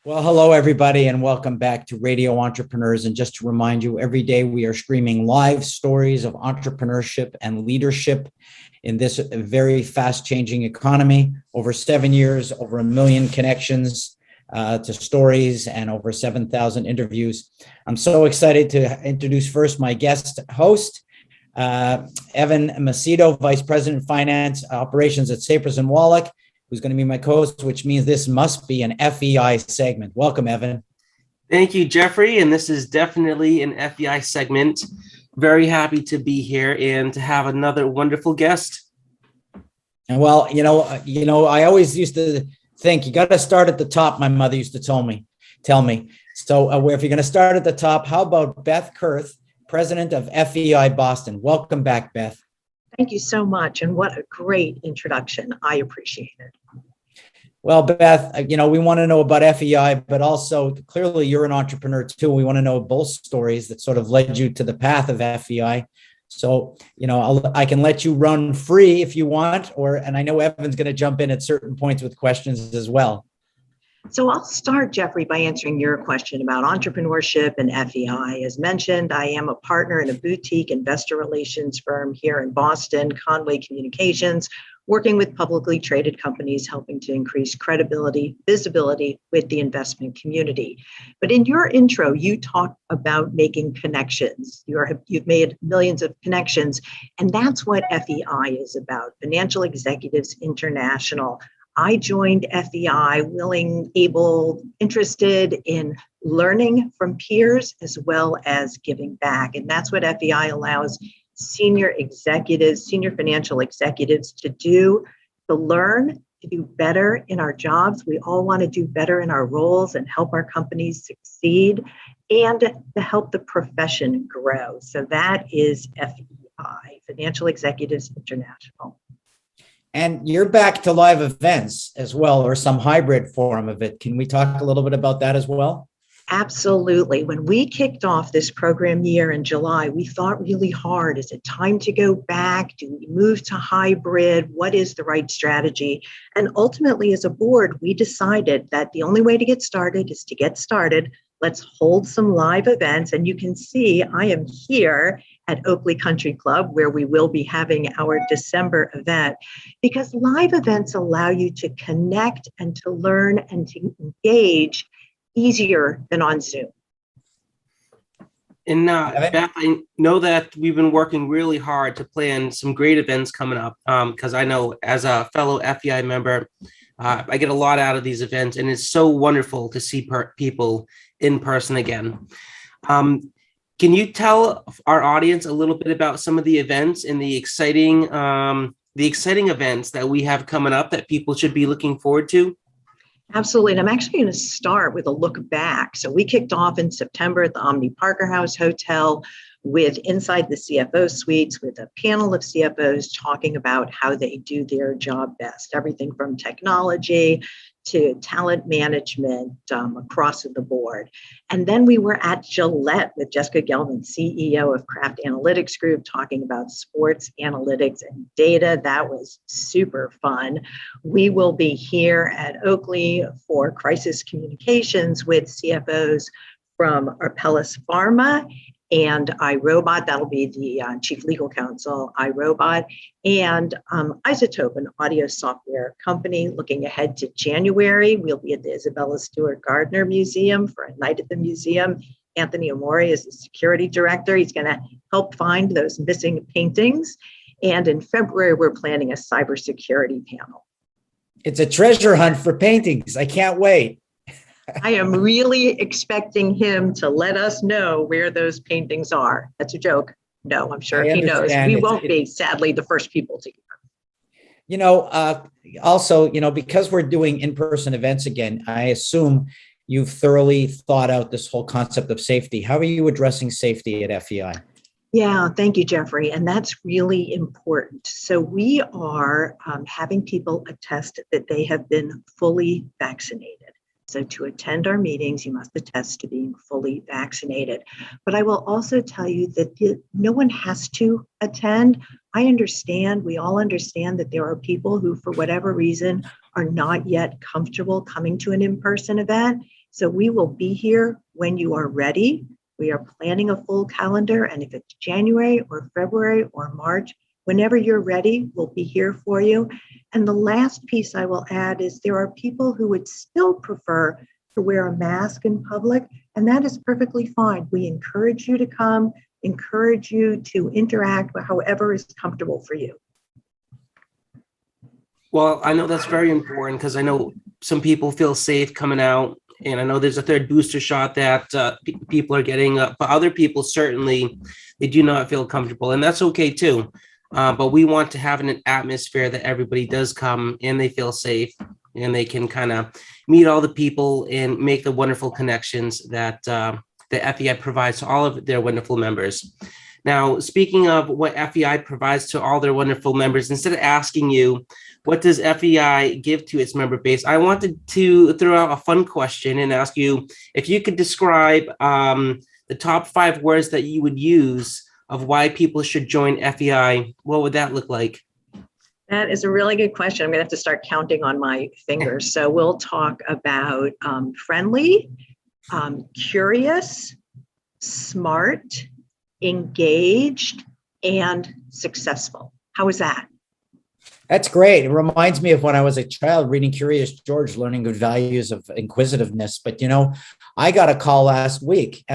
Well, hello, everybody, and welcome back to Radio Entrepreneurs. And just to remind you, every day we are streaming live stories of entrepreneurship and leadership in this very fast-changing economy. Over 7 years, over 1 million connections to stories, and over 7,000 interviews. I'm so excited to introduce first my guest host, Evan Macedo, Vice President of Finance Operations at Sapers and Wallack, who's going to be my co-host, which means this must be an FEI segment. Welcome, Evan. Thank you, Jeffrey. And this is definitely an FEI segment. Very happy to be here and to have another wonderful guest. And well, I always used to think you got to start at the top. My mother used to tell me. So if you're going to start at the top, how about Beth Kurth, President of FEI Boston? Welcome back, Beth. Thank you so much. And what a great introduction. I appreciate it. Well, Beth, we want to know about FEI, but also clearly you're an entrepreneur too. We want to know both stories that sort of led you to the path of FEI. So, I can let you run free if you want, and I know Evan's going to jump in at certain points with questions as well. So I'll start, Jeffrey, by answering your question about entrepreneurship and FEI. As mentioned, I am a partner in a boutique investor relations firm here in Boston, Conway Communications, working with publicly traded companies, helping to increase credibility, visibility with the investment community. But in your intro, you talked about making connections. You've made millions of connections, and that's what FEI is about, Financial Executives International. I joined FEI willing, able, interested in learning from peers as well as giving back. And that's what FEI allows senior financial executives to do, to learn, to do better in our jobs. We all want to do better in our roles and help our companies succeed and to help the profession grow. So that is FEI, Financial Executives International. And you're back to live events as well, or some hybrid form of it. Can we talk a little bit about that as well? Absolutely. When we kicked off this program year in July, we thought really hard. Is it time to go back? Do we move to hybrid? What is the right strategy? And ultimately, as a board, we decided that the only way to get started is to get started. Let's hold some live events. And you can see I am here at Oakley Country Club, where we will be having our December event, because live events allow you to connect and to learn and to engage easier than on Zoom. And Beth, I know that we've been working really hard to plan some great events coming up, because I know as a fellow FEI member, I get a lot out of these events, and it's so wonderful to see people in person again. Can you tell our audience a little bit about some of the events and the exciting events that we have coming up that people should be looking forward to? Absolutely. And I'm actually going to start with a look back. So we kicked off in September at the Omni Parker House Hotel with Inside the CFO Suites, with a panel of CFOs talking about how they do their job best, everything from technology to talent management across the board. And then we were at Gillette with Jessica Gelman, CEO of Kraft Analytics Group, talking about sports analytics and data. That was super fun. We will be here at Oakley for Crisis Communications with CFOs from Arpellis Pharma and iRobot. That'll be the chief legal counsel, iRobot, and Isotope, an audio software company. Looking ahead to January, we'll be at the Isabella Stewart Gardner Museum for a night at the museum. Anthony Amore is the security director. He's going to help find those missing paintings. And in February, we're planning a cybersecurity panel. It's a treasure hunt for paintings. I can't wait. I am really expecting him to let us know where those paintings are. That's a joke. No, I'm sure he knows. We won't be, sadly, the first people to hear. Also, because we're doing in-person events again, I assume you've thoroughly thought out this whole concept of safety. How are you addressing safety at FEI? Yeah, thank you, Jeffrey. And that's really important. So we are having people attest that they have been fully vaccinated. So to attend our meetings, you must attest to being fully vaccinated. But I will also tell you that no one has to attend. We all understand that there are people who, for whatever reason, are not yet comfortable coming to an in-person event. So we will be here when you are ready. We are planning a full calendar, and if it's January or February or March, whenever you're ready, we'll be here for you. And the last piece I will add is there are people who would still prefer to wear a mask in public, and that is perfectly fine. We encourage you to come, encourage you to interact with however is comfortable for you. Well, I know that's very important because I know some people feel safe coming out, and I know there's a third booster shot that people are getting, but other people certainly, they do not feel comfortable, and that's okay too. But we want to have an atmosphere that everybody does come and they feel safe and they can kind of meet all the people and make the wonderful connections that the FEI provides to all of their wonderful members. Now, speaking of what FEI provides to all their wonderful members, instead of asking you, what does FEI give to its member base? I wanted to throw out a fun question and ask you if you could describe the top 5 words that you would use of why people should join FEI. What would that look like? That is a really good question. I'm going to have to start counting on my fingers. So we'll talk about friendly, curious, smart, engaged, and successful. How is that? That's great. It reminds me of when I was a child reading Curious George, learning good values of inquisitiveness. But, I got a call last week,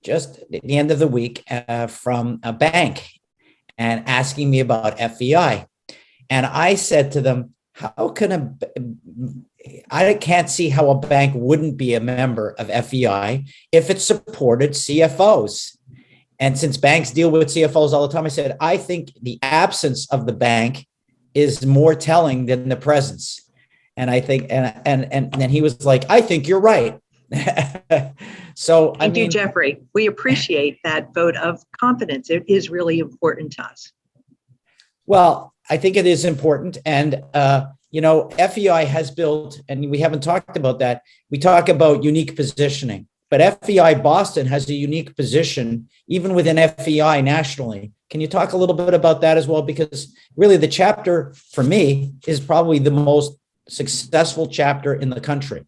just at the end of the week, from a bank and asking me about FEI. And I said to them, I can't see how a bank wouldn't be a member of FEI if it supported CFOs. And since banks deal with CFOs all the time, I said, I think the absence of the bank is more telling than the presence. And I think, and then he was like, I think you're right. So Thank you, Jeffrey. We appreciate that vote of confidence. It is really important to us. Well, I think it is important. And, FEI has built, and we haven't talked about that. We talk about unique positioning, but FEI Boston has a unique position, even within FEI nationally. Can you talk a little bit about that as well? Because really the chapter for me is probably the most successful chapter in the country.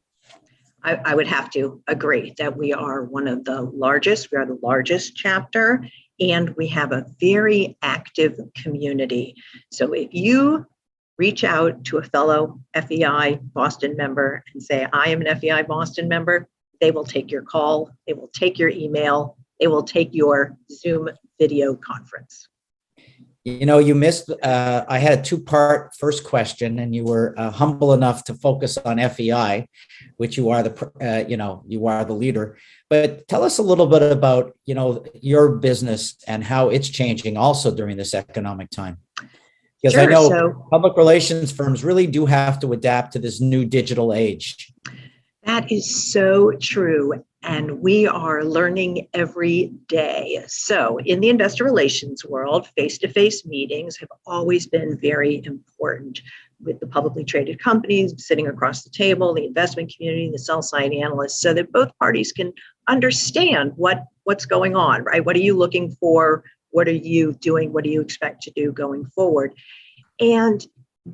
I would have to agree that we are one of the largest. We are the largest chapter, and we have a very active community. So if you reach out to a fellow FEI Boston member and say, I am an FEI Boston member, they will take your call, they will take your email, they will take your Zoom video conference. You missed, I had a 2-part first question, and you were humble enough to focus on FEI, which you are you are the leader. But tell us a little bit about, your business and how it's changing also during this economic time. Because I know public relations firms really do have to adapt to this new digital age. That is so true. And we are learning every day. So in the investor relations world, face-to-face meetings have always been very important with the publicly traded companies sitting across the table, the investment community, the sell-side analysts, so that both parties can understand what's going on, right? What are you looking for? What are you doing? What do you expect to do going forward? And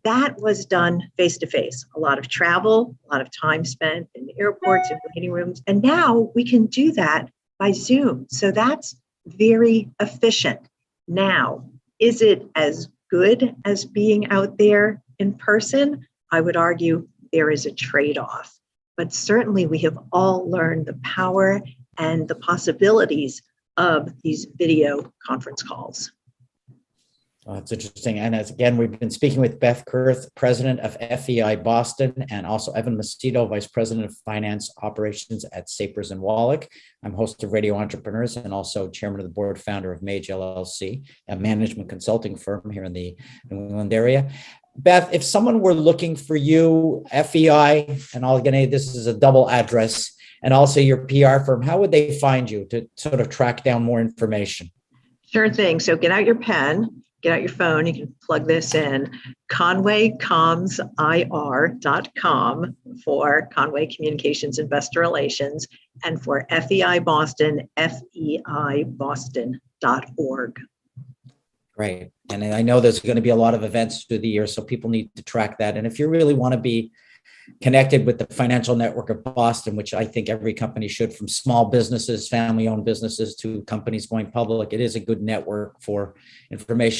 that was done face-to-face. A lot of travel, a lot of time spent in the airports and waiting rooms. And now we can do that by Zoom. So that's very efficient. Now, is it as good as being out there in person? I would argue there is a trade-off. But certainly we have all learned the power and the possibilities of these video conference calls. Oh, that's interesting. And again, we've been speaking with Beth Kurth, president of FEI Boston, and also Evan Macedo, vice president of finance operations at Sapers and Wallack. I'm host of Radio Entrepreneurs and also chairman of the board, founder of Mage LLC, a management consulting firm here in the New England area. Beth, if someone were looking for you, FEI, and this is a double address, and also your PR firm, how would they find you to sort of track down more information? Sure thing. So get out your pen. Get out your phone, you can plug this in, conwaycommsir.com for Conway Communications Investor Relations, and for FEI Boston, feiboston.org. Great. And I know there's going to be a lot of events through the year, so people need to track that. And if you really want to be connected with the Financial Network of Boston, which I think every company should, from small businesses, family-owned businesses to companies going public. It is a good network for information